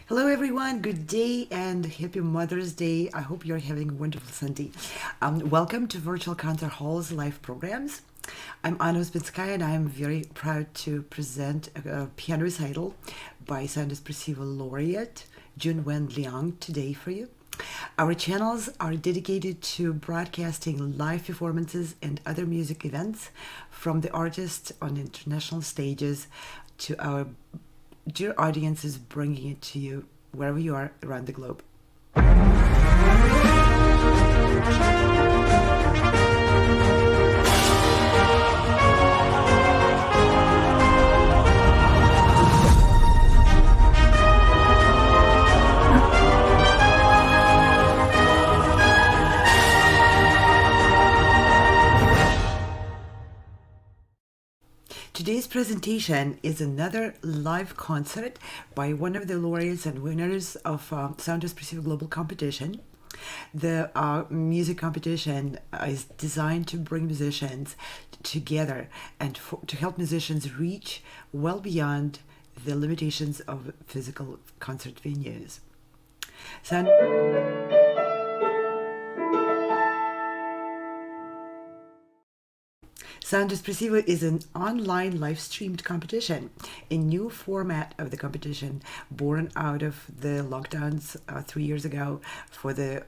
Hello, everyone. Good day and happy Mother's Day. I hope you're having a wonderful Sunday. Welcome to Virtual Concert Hall's live programs. I'm Anna Ouspenskaya, and I'm very proud to present a piano recital by Sound Espressivo Laureate Junwen Liang today for you. Our channels are dedicated to broadcasting live performances and other music events from the artists on international stages to our dear audiences, bringing it to you wherever you are around the globe. Today's presentation is another live concert by one of the laureates and winners of Sound Espressivo Global Competition. The music competition is designed to bring musicians together and to help musicians reach well beyond the limitations of physical concert venues. Sound Espressivo is an online live-streamed competition, a new format of the competition born out of the lockdowns 3 years ago for the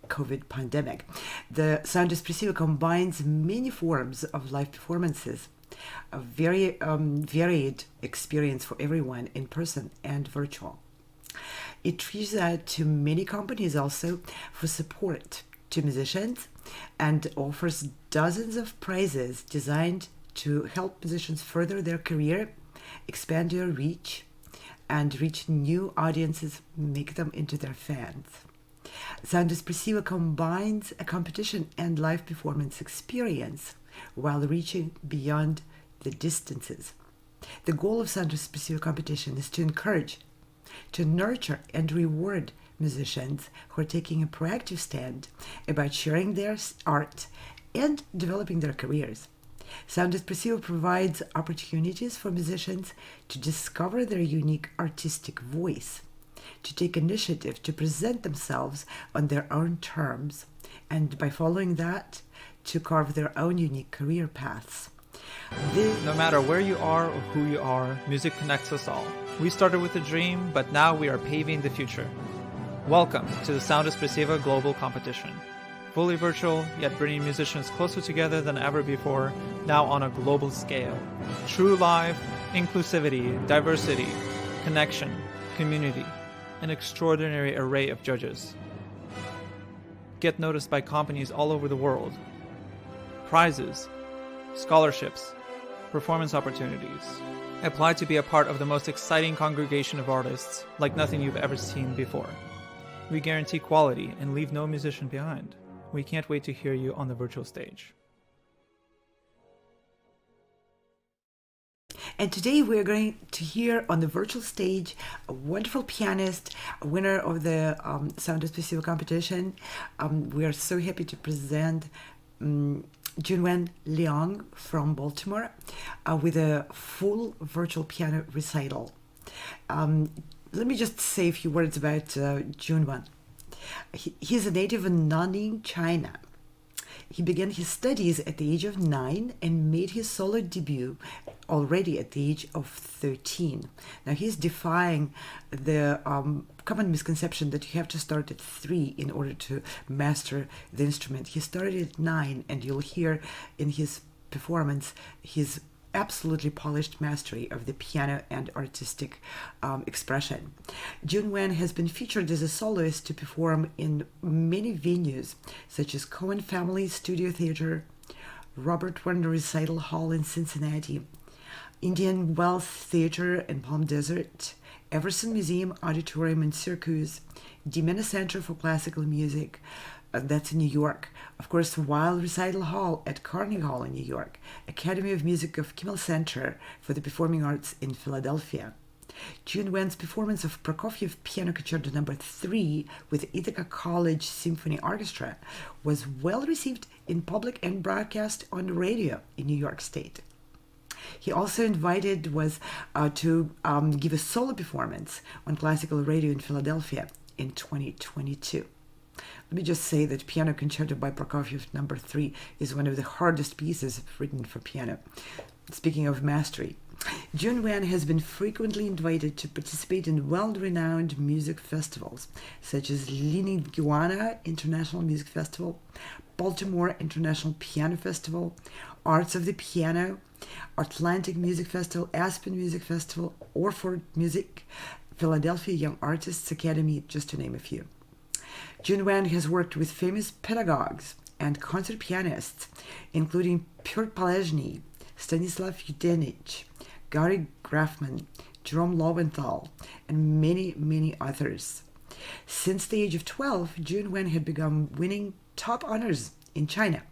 COVID pandemic. The Sound Espressivo combines many forms of live performances, a very varied experience for everyone, in person and virtual. It reaches out to many companies also for support to musicians and offers dozens of prizes designed to help musicians further their career, expand their reach, and reach new audiences, make them into their fans. Sound Espressivo combines a competition and live performance experience while reaching beyond the distances. The goal of Sound Espressivo competition is to encourage, to nurture and reward musicians who are taking a proactive stand about sharing their art and developing their careers. Sound Espressivo provides opportunities for musicians to discover their unique artistic voice, to take initiative to present themselves on their own terms, and by following that, to carve their own unique career paths. No matter where you are or who you are, music connects us all. We started with a dream, but now we are paving the future. Welcome to the Sound Espressivo Global Competition. Fully virtual, yet bringing musicians closer together than ever before, now on a global scale. True live, inclusivity, diversity, connection, community, an extraordinary array of judges. Get noticed by companies all over the world. Prizes, scholarships, performance opportunities. Apply to be a part of the most exciting congregation of artists like nothing you've ever seen before. We guarantee quality and leave no musician behind. We can't wait to hear you on the virtual stage. And today we're going to hear on the virtual stage a wonderful pianist, a winner of the Sound Espressivo competition. We are so happy to present Junwen Liang from Baltimore with a full virtual piano recital. Let me just say a few words about Junwen. He's a native of Nanning, China. He began his studies at the age of 9 and made his solo debut already at the age of 13. Now he's defying the common misconception that you have to start at 3 in order to master the instrument. He started at 9, and you'll hear in his performance his absolutely polished mastery of the piano and artistic expression. Junwen has been featured as a soloist to perform in many venues, such as Cohen Family Studio Theater, Werner Recital Hall in Cincinnati, Indian Wells Theater in Palm Desert, Everson Museum Auditorium in Syracuse, DiMenna Center for Classical Music, that's in New York. Of course, Weill Recital Hall at Carnegie Hall in New York, Academy of Music of Kimmel Center for the Performing Arts in Philadelphia. Junwen's performance of Prokofiev Piano Concerto No.3 with Ithaca College Symphony Orchestra was well received in public and broadcast on radio in New York State. He also invited was to give a solo performance on classical radio in Philadelphia in 2022. Let me just say that Piano Concerto by Prokofiev No.3 is one of the hardest pieces written for piano. Speaking of mastery, Junwen has been frequently invited to participate in well-renowned music festivals, such as Liniguana International Music Festival, Baltimore International Piano Festival, Arts of the Piano, Atlantic Music Festival, Aspen Music Festival, Orford Music, Philadelphia Young Artists Academy, just to name a few. Junwen has worked with famous pedagogues and concert pianists, including Piotr Palezny, Stanislav Yudenich, Gary Grafman, Jerome Lowenthal, and many, many others. Since the age of 12, Junwen had begun winning top honors in China,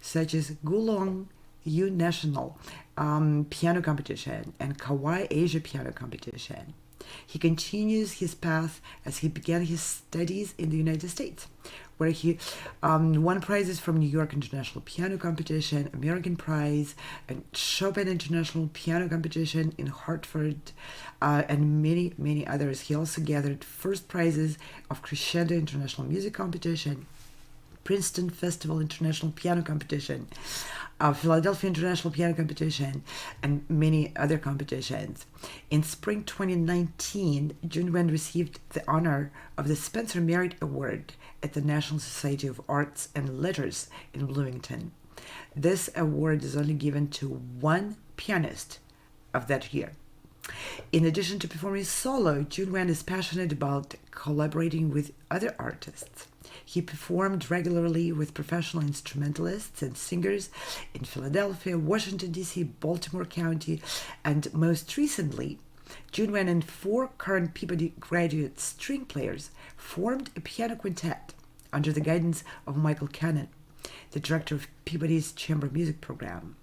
such as Gulong Yu National Piano Competition and Kauai Asia Piano Competition. He continues his path as he began his studies in the United States, where he won prizes from New York International Piano Competition, American Prize, and Chopin International Piano Competition in Hartford, and many, many others. He also gathered first prizes of Crescendo International Music Competition, Princeton Festival International Piano Competition, Philadelphia International Piano Competition, and many other competitions. In spring 2019, Junwen received the honor of the Spencer Merit Award at the National Society of Arts and Letters in Bloomington. This award is only given to one pianist of that year. In addition to performing solo, Junwen is passionate about collaborating with other artists. He performed regularly with professional instrumentalists and singers in Philadelphia, Washington, D.C., Baltimore County, and most recently, Junwen and 4 current Peabody graduate string players formed a piano quintet under the guidance of Michael Cannon, the director of Peabody's chamber music program.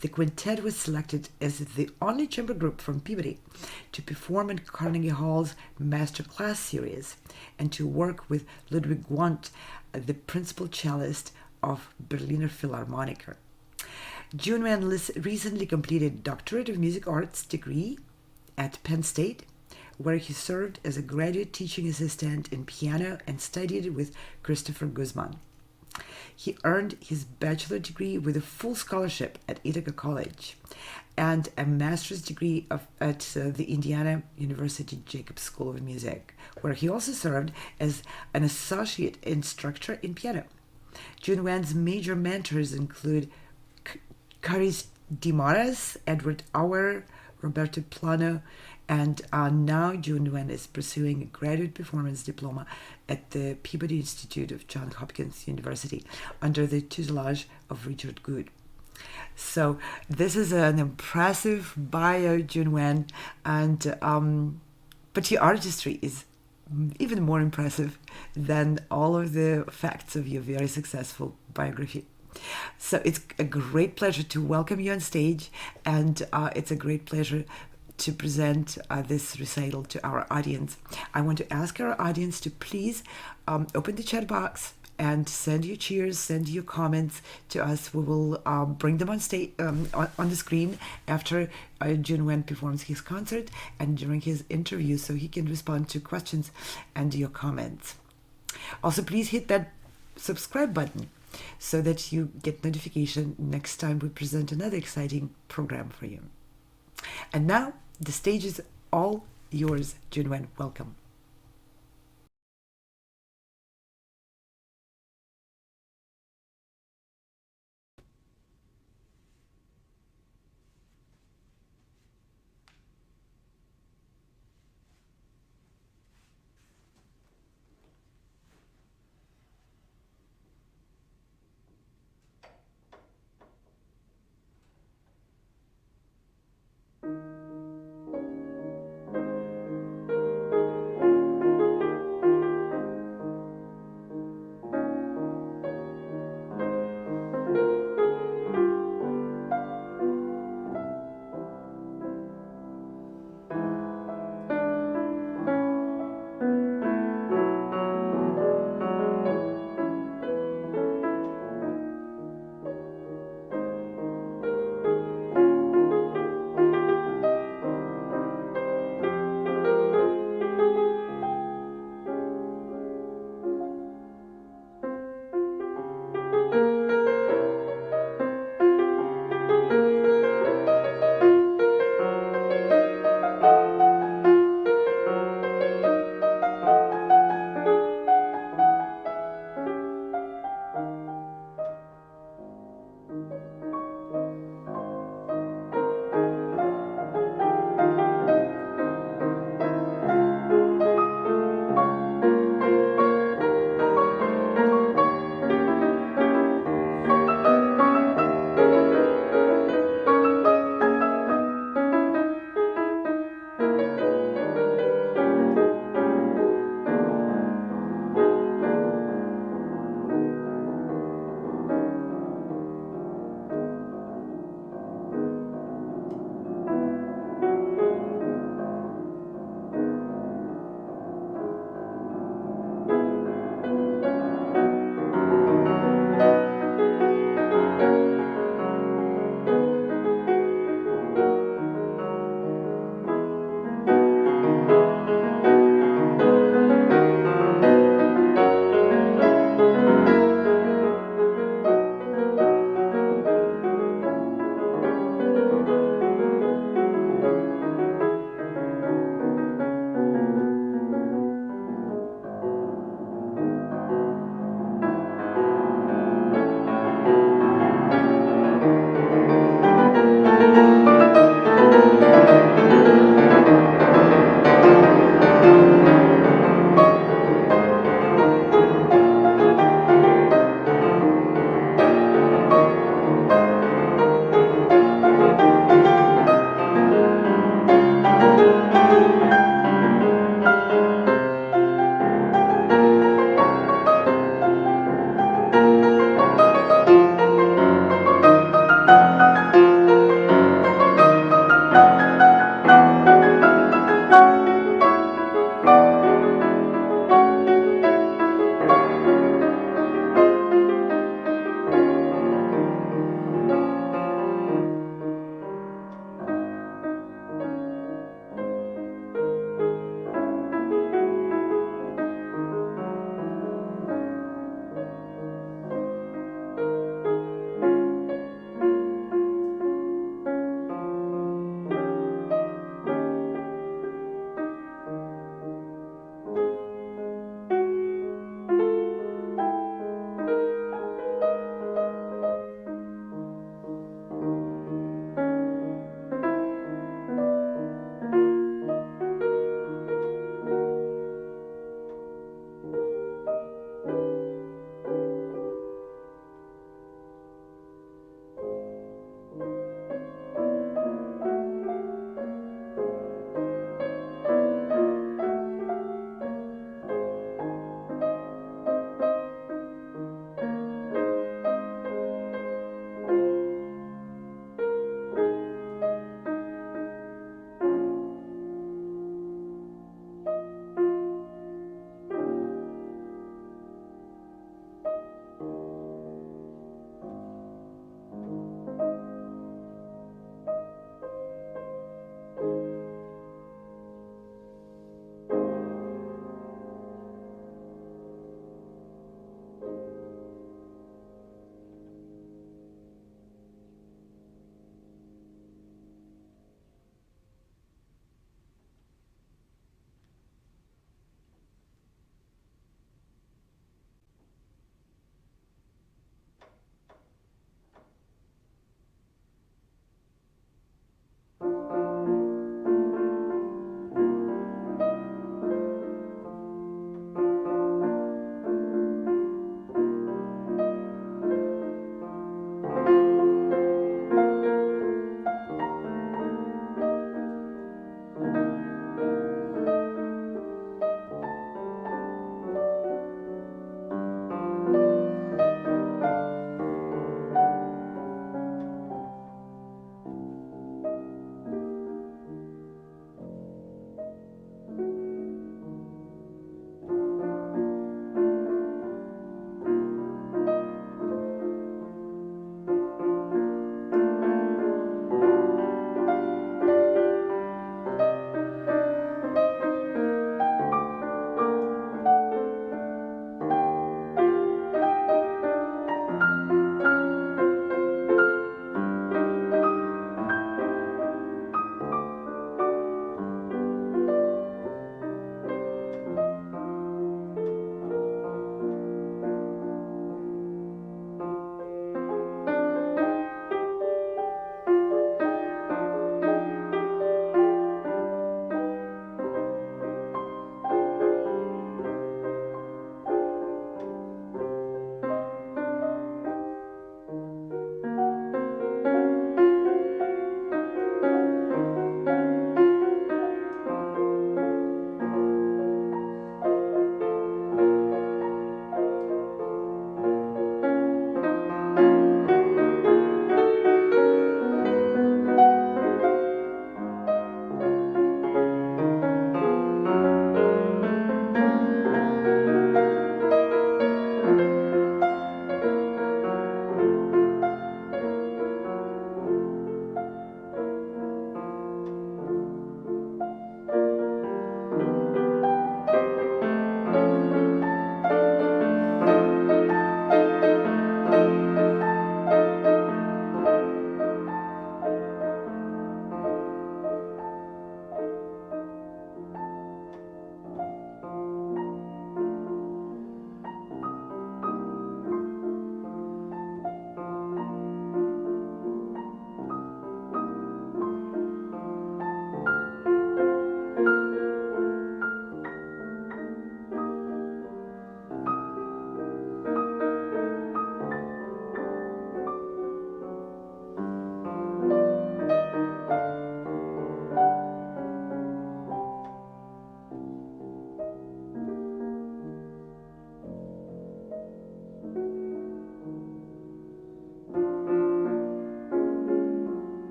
The quintet was selected as the only chamber group from Peabody to perform in Carnegie Hall's Master Class series and to work with Ludwig Wundt, the principal cellist of Berliner Philharmoniker. Junwen recently completed a Doctorate of Music Arts degree at Penn State, where he served as a graduate teaching assistant in piano and studied with Christopher Guzman. He earned his bachelor degree with a full scholarship at Ithaca College and a master's degree at the Indiana University Jacobs School of Music, where he also served as an associate instructor in piano. Junwen's major mentors include Caris Dimaras, Edward Auer, Roberto Plano, and now Junwen is pursuing a graduate performance diploma at the Peabody Institute of Johns Hopkins University under the tutelage of Richard Good. So this is an impressive bio, Junwen, and but your artistry is even more impressive than all of the facts of your very successful biography. So it's a great pleasure to welcome you on stage, and it's a great pleasure to present this recital to our audience. I want to ask our audience to please open the chat box and send your cheers, send your comments to us. We will bring them on stage, on the screen after Junwen performs his concert and during his interview, so he can respond to questions and your comments. Also, please hit that subscribe button so that you get notification next time we present another exciting program for you. And now, the stage is all yours, Junwen. Welcome.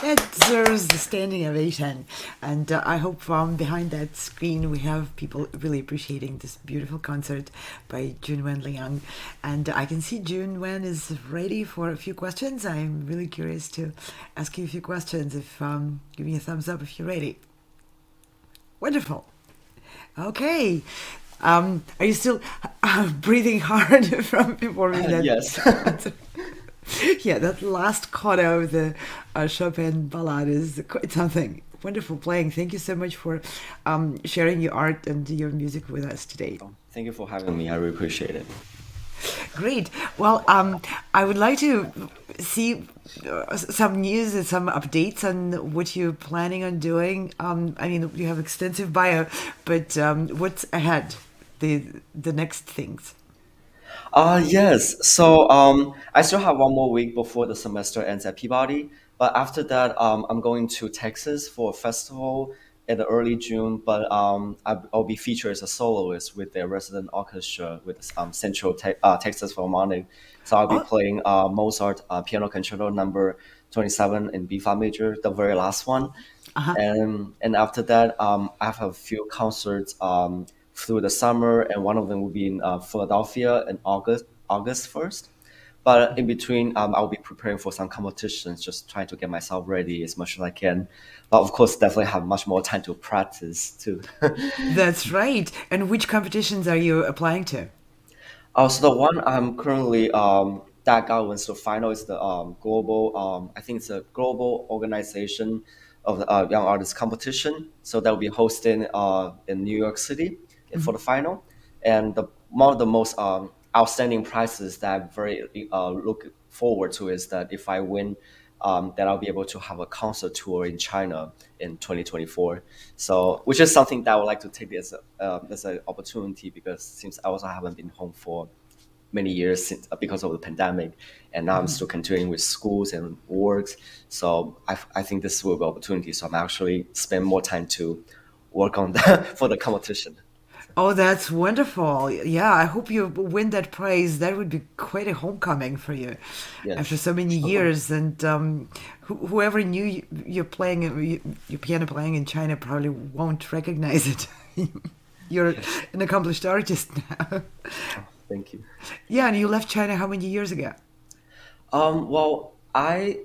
That deserves the standing ovation. And I hope from behind that screen we have people really appreciating this beautiful concert by Junwen Liang. And I can see Junwen is ready for a few questions. I'm really curious to ask you a few questions. Give me a thumbs up if you're ready. Wonderful. Okay. Are you still breathing hard from performing that? Yes. Yeah, that last coda of the Chopin ballade is quite something. Wonderful playing. Thank you so much for sharing your art and your music with us today. Thank you for having me. I really appreciate it. Great. Well, I would like to see some news and some updates on what you're planning on doing. I mean, you have extensive bio, but what's ahead? The next things. Yes. So I still have one more week before the semester ends at Peabody. But after that, I'm going to Texas for a festival in the early June. But I'll be featured as a soloist with their resident orchestra with Texas Philharmonic. So I'll be playing Mozart Piano Concerto No.27 in B flat major, the very last one. Uh-huh. And after that, I have a few concerts through the summer, and one of them will be in Philadelphia in August 1st. But in between, I'll be preparing for some competitions, just trying to get myself ready as much as I can. But of course, definitely have much more time to practice too. That's right. And which competitions are you applying to? So the one I'm currently that got wins the final is the global. I think it's a global organization of the young artist competition. So that will be hosted in New York City for the final. And one of the most outstanding prizes that I'm very look forward to is that if I win, that I'll be able to have a concert tour in China in 2024. So, which is something that I would like to take as an opportunity, because since I also haven't been home for many years because of the pandemic, and now I'm still continuing with schools and works. So I think this will be an opportunity. So I'm actually spend more time to work on that for the competition. Oh, that's wonderful. Yeah, I hope you win that prize. That would be quite a homecoming for you after Yes. so many years. And whoever knew you're playing, your piano playing in China probably won't recognize it. You're an accomplished artist now. Thank you. Yeah, and you left China how many years ago? Well, I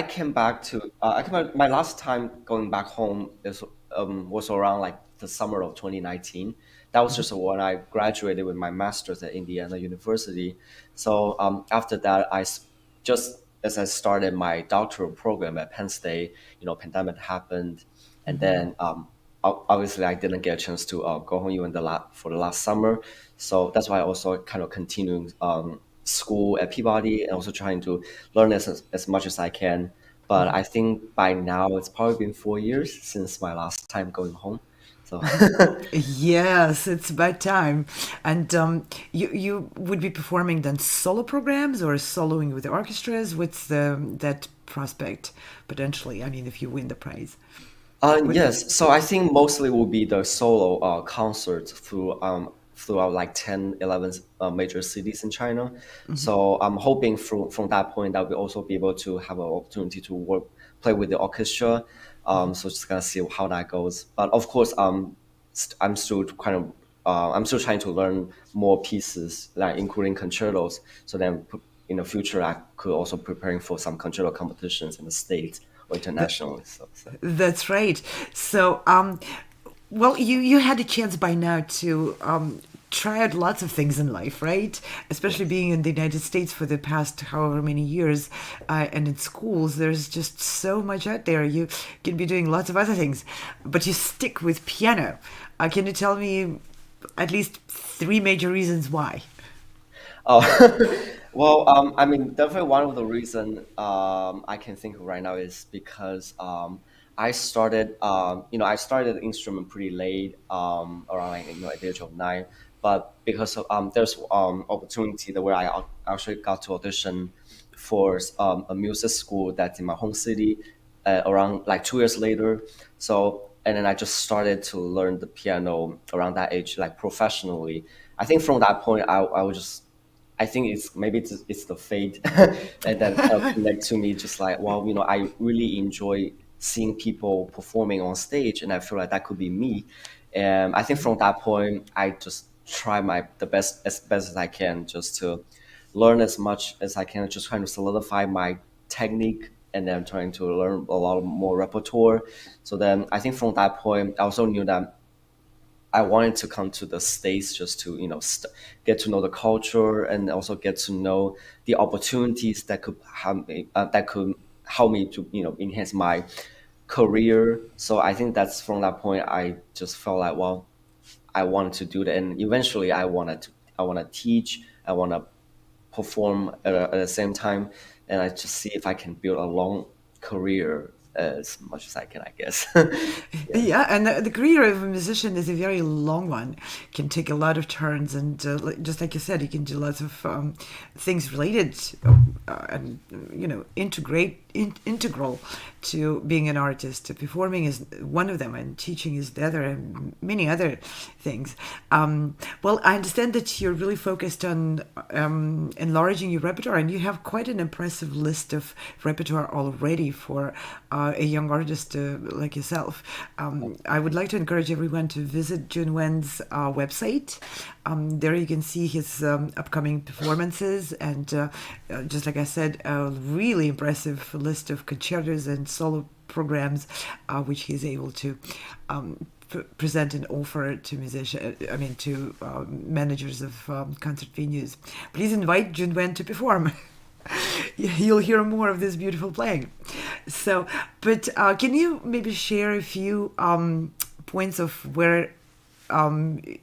came back to my last time going back home was around like the summer of 2019. That was just when I graduated with my master's at Indiana University. So after that, just as I started my doctoral program at Penn State, pandemic happened, and then obviously I didn't get a chance to go home even for the last summer. So that's why I also kind of continuing school at Peabody and also trying to learn as much as I can. But I think by now it's probably been 4 years since my last time going home. So Yes, it's about time. And you would be performing then solo programs or soloing with the orchestras? What's that prospect potentially? I mean, if you win the prize. What, yes, so I think mostly will be the solo concerts throughout like 10, 11 major cities in China. So I'm hoping from that point that we'll also be able to have an opportunity to play with the orchestra. So just gonna see how that goes. But of course, I'm still I'm still trying to learn more pieces, like including concertos. So then in the future, I could also preparing for some concerto competitions in the States or internationally. So. that's right. So, well, you had a chance by now to try out lots of things in life, right? Especially being in the United States for the past however many years, and in schools, there's just so much out there. You can be doing lots of other things, but you stick with piano. Can you tell me at least 3 major reasons why? Oh, well, I mean, definitely one of the reason I can think of right now is because I started the instrument pretty late, around like, at the age of 9. But because of, there's opportunity that where actually got to audition for a music school that's in my home city around like 2 years later. So, and then I just started to learn the piano around that age, like professionally. I think from that point, I was just I think it's the fate that kind of connect to me. Just like, well, I really enjoy seeing people performing on stage, and I feel like that could be me. And I think from that point, I just try the best as I can, just to learn as much as I can, just trying to solidify my technique, and then trying to learn a lot more repertoire. So then I think from that point, I also knew that I wanted to come to the States just to, get to know the culture, and also get to know the opportunities that could help me to, enhance my career. So I think that's from that point, I just felt like, well, I wanted to do that. And eventually I want to teach, I want to perform at the same time. And I just see if I can build a long career as much as I can, I guess. Yeah. Yeah, and the career of a musician is a very long one. Can take a lot of turns, and just like you said, you can do lots of things related and integral to being an artist. Performing is one of them, and teaching is the other, and many other things. Well, I understand that you're really focused on enlarging your repertoire, and you have quite an impressive list of repertoire already for a young artist like yourself. I would like to encourage everyone to visit Junwen's website. There you can see his upcoming performances, and just like I said, a really impressive list of concertos and solo programs which he's able to present and offer to managers of concert venues. Please invite Junwen to perform. You'll hear more of this beautiful playing. So, but can you maybe share a few points of where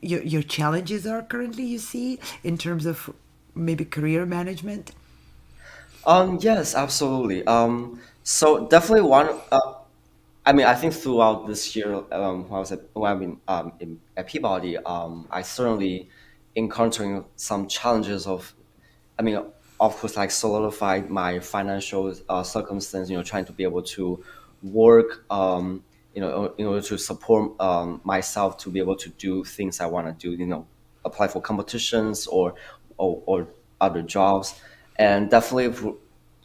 your challenges are currently, you see, in terms of maybe career management? Yes, absolutely. So definitely one. I think throughout this year, when I've been at Peabody, I certainly encountering some challenges of, I mean, of course, like solidified my financial circumstance. Trying to be able to work, in order to support myself to be able to do things I want to do. Apply for competitions or other jobs, and definitely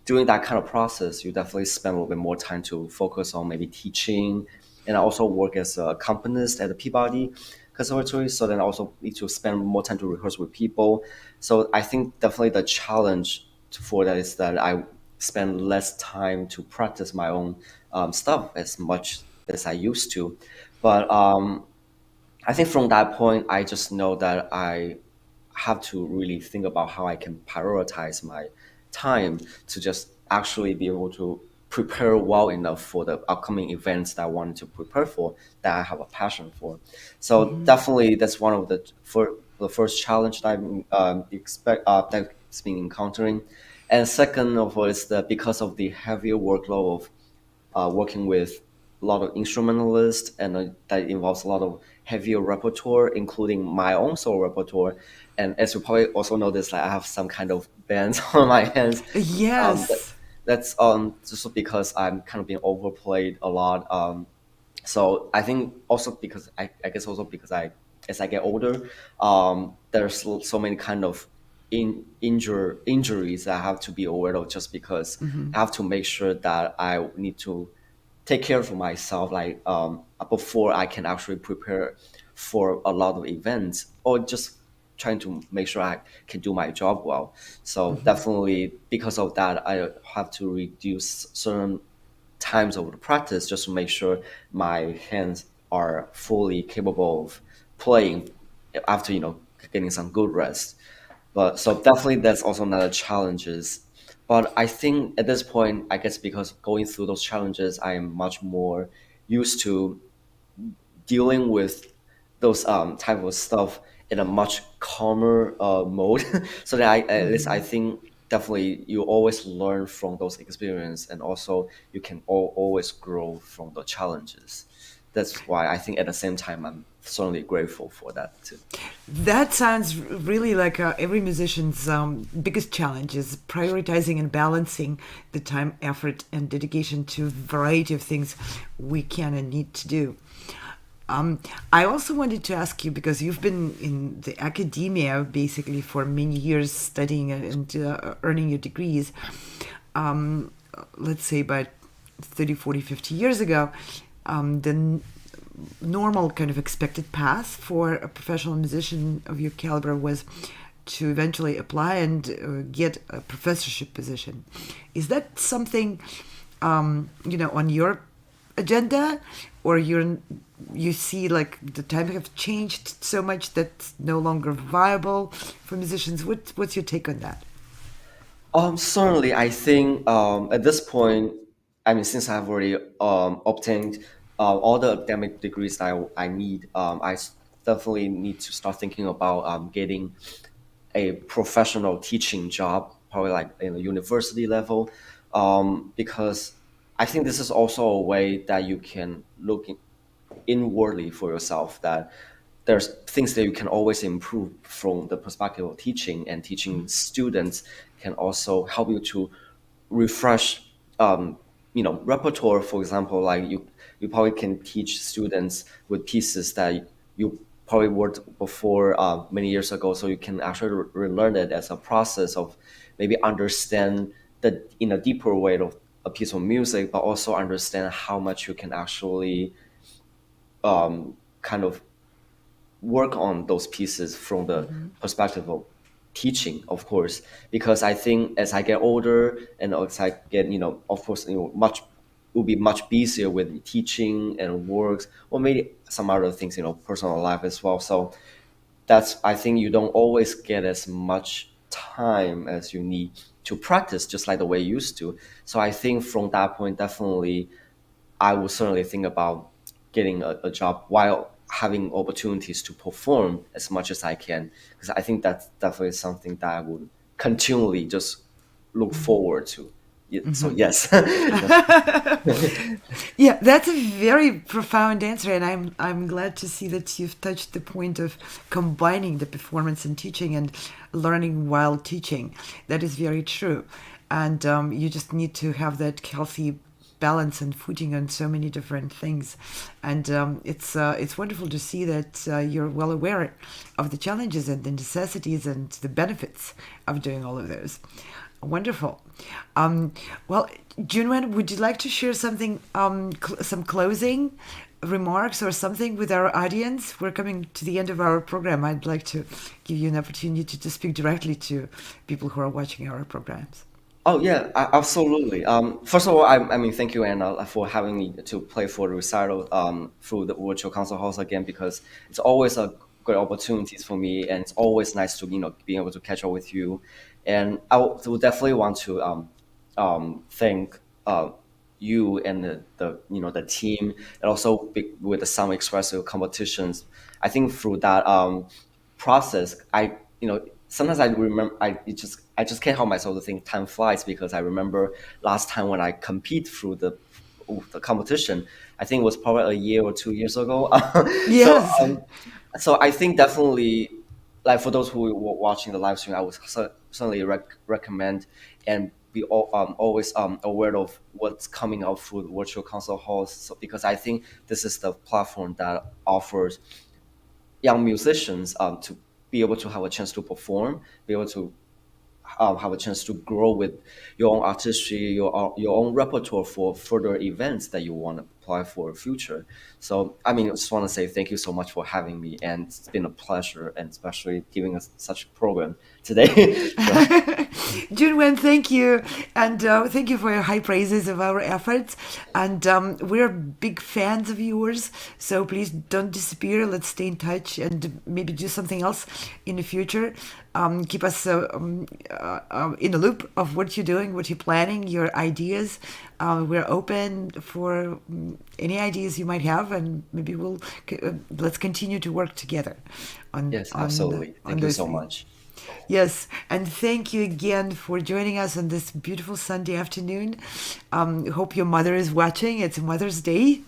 during that kind of process, you definitely spend a little bit more time to focus on maybe teaching, and I also work as a accompanist at the Peabody Conservatory. So then I also need to spend more time to rehearse with people. So I think definitely the challenge for that is that I spend less time to practice my own stuff as much as I used to. But I think from that point, I just know that I have to really think about how I can prioritize my time to just actually be able to prepare well enough for the upcoming events that I wanted to prepare for, that I have a passion for. So definitely that's one of the first challenge that I'm that's been encountering. And second of all is that because of the heavier workload of working with a lot of instrumentalists, and that involves a lot of heavier repertoire, including my own solo repertoire. And as you probably also noticed, like I have some kind of bands on my hands. Yes. That's just because I'm kind of being overplayed a lot. So I think also because I guess also because as I get older, there's so many kind of injuries that I have to be aware of, just because I have to make sure that I need to take care of myself, like before I can actually prepare for a lot of events, or just trying to make sure I can do my job well. So definitely because of that, I have to reduce certain times of the practice just to make sure my hands are fully capable of playing after getting some good rest. But so definitely that's also another challenges. But I think at this point, I guess because going through those challenges, I am much more used to dealing with those type of stuff in a much calmer mode. So that at least I think definitely you always learn from those experiences, and also you can always grow from the challenges. That's why I think at the same time I'm certainly grateful for that too. That sounds really like every musician's biggest challenge is prioritizing and balancing the time, effort, and dedication to a variety of things we can and need to do. I also wanted to ask you, because you've been in the academia basically for many years studying and earning your degrees, let's say about 30, 40, 50 years ago, the normal kind of expected path for a professional musician of your caliber was to eventually apply and get a professorship position. Is that something, on your agenda, or you see like the times have changed so much that's no longer viable for musicians? What's your take on that? Certainly, I think at this point, I mean, since I've already obtained all the academic degrees that I need, definitely need to start thinking about getting a professional teaching job, probably like in a university level, because I think this is also a way that you can look inwardly for yourself, that there's things that you can always improve from the perspective of teaching, and teaching students can also help you to refresh repertoire. For example, like you probably can teach students with pieces that you probably worked before many years ago, so you can actually relearn it as a process of maybe understand the in a deeper way of a piece of music, but also understand how much you can actually kind of work on those pieces from the perspective of teaching, of course, because I think as I get older and as I get, of course, much will be much busier with teaching and works, or maybe some other things, personal life as well. So I think you don't always get as much time as you need to practice, just like the way you used to. So I think from that point, definitely, I will certainly think about getting a job while having opportunities to perform as much as I can, because I think that's definitely something that I would continually just look forward to. So yes. Yeah, that's a very profound answer, and I'm glad to see that you've touched the point of combining the performance and teaching and learning while teaching. That is very true, and you just need to have that healthy balance and footing on so many different things, and it's wonderful to see that you're well aware of the challenges and the necessities and the benefits of doing all of those. Wonderful. Well, Junwen, would you like to share something, some closing remarks or something with our audience? We're coming to the end of our program. I'd like to give you an opportunity to speak directly to people who are watching our programs. Oh yeah, absolutely. First of all, I mean, thank you, Anna, for having me to play for the recital through the virtual concert halls again, because it's always a great opportunity for me, and it's always nice to be able to catch up with you. And I would definitely want to thank you and the team, and also with the some expressive competitions. I think through that process, sometimes I remember I just can't help myself to think time flies, because I remember last time when I compete through the competition, I think it was probably a year or 2 years ago. Yes. So I think definitely, like for those who were watching the live stream, I would certainly recommend and be always aware of what's coming out through the virtual concert halls. So, because I think this is the platform that offers young musicians to be able to have a chance to perform, be able to have a chance to grow with your own artistry, your own repertoire for further events that you want to apply for the future. So, I mean, I just want to say thank you so much for having me, and it's been a pleasure, and especially giving us such a program today. Junwen, thank you, and thank you for your high praises of our efforts, and we're big fans of yours, so please don't disappear. Let's stay in touch and maybe do something else in the future. Keep us in the loop of what you're doing, what you're planning, your ideas. We're open for any ideas you might have, and maybe let's continue to work together on. Yes, absolutely. Thank you so much. Yes, and thank you again for joining us on this beautiful Sunday afternoon. Hope your mother is watching. It's Mother's Day,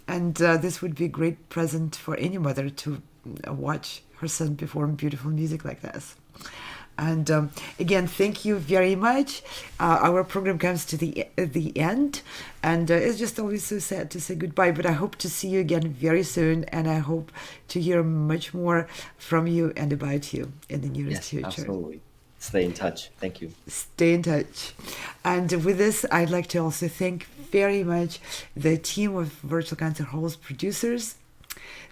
and this would be a great present for any mother to watch her son perform beautiful music like this. And again, thank you very much. Our program comes to the end, and it's just always so sad to say goodbye, but I hope to see you again very soon, and I hope to hear much more from you and about you in the nearest future. Absolutely. Stay in touch. Thank you. Stay in touch. And with this, I'd like to also thank very much the team of Virtual Concert Hall's producers.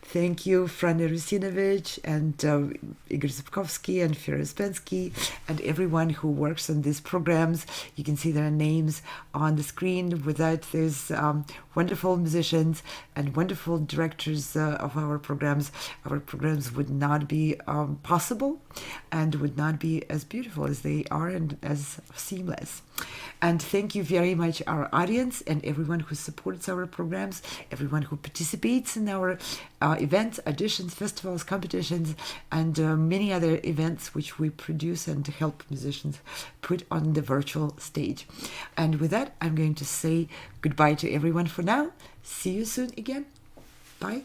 Thank you, Frane Rusinovich and Igor Zubkovsky and Fedor Ouspensky and everyone who works on these programs. You can see their names on the screen. Without those wonderful musicians and wonderful directors of our programs would not be possible and would not be as beautiful as they are and as seamless. And thank you very much, our audience and everyone who supports our programs, everyone who participates in our events, auditions, festivals, competitions, and many other events which we produce and help musicians put on the virtual stage. And with that, I'm going to say goodbye to everyone for now. See you soon again. Bye.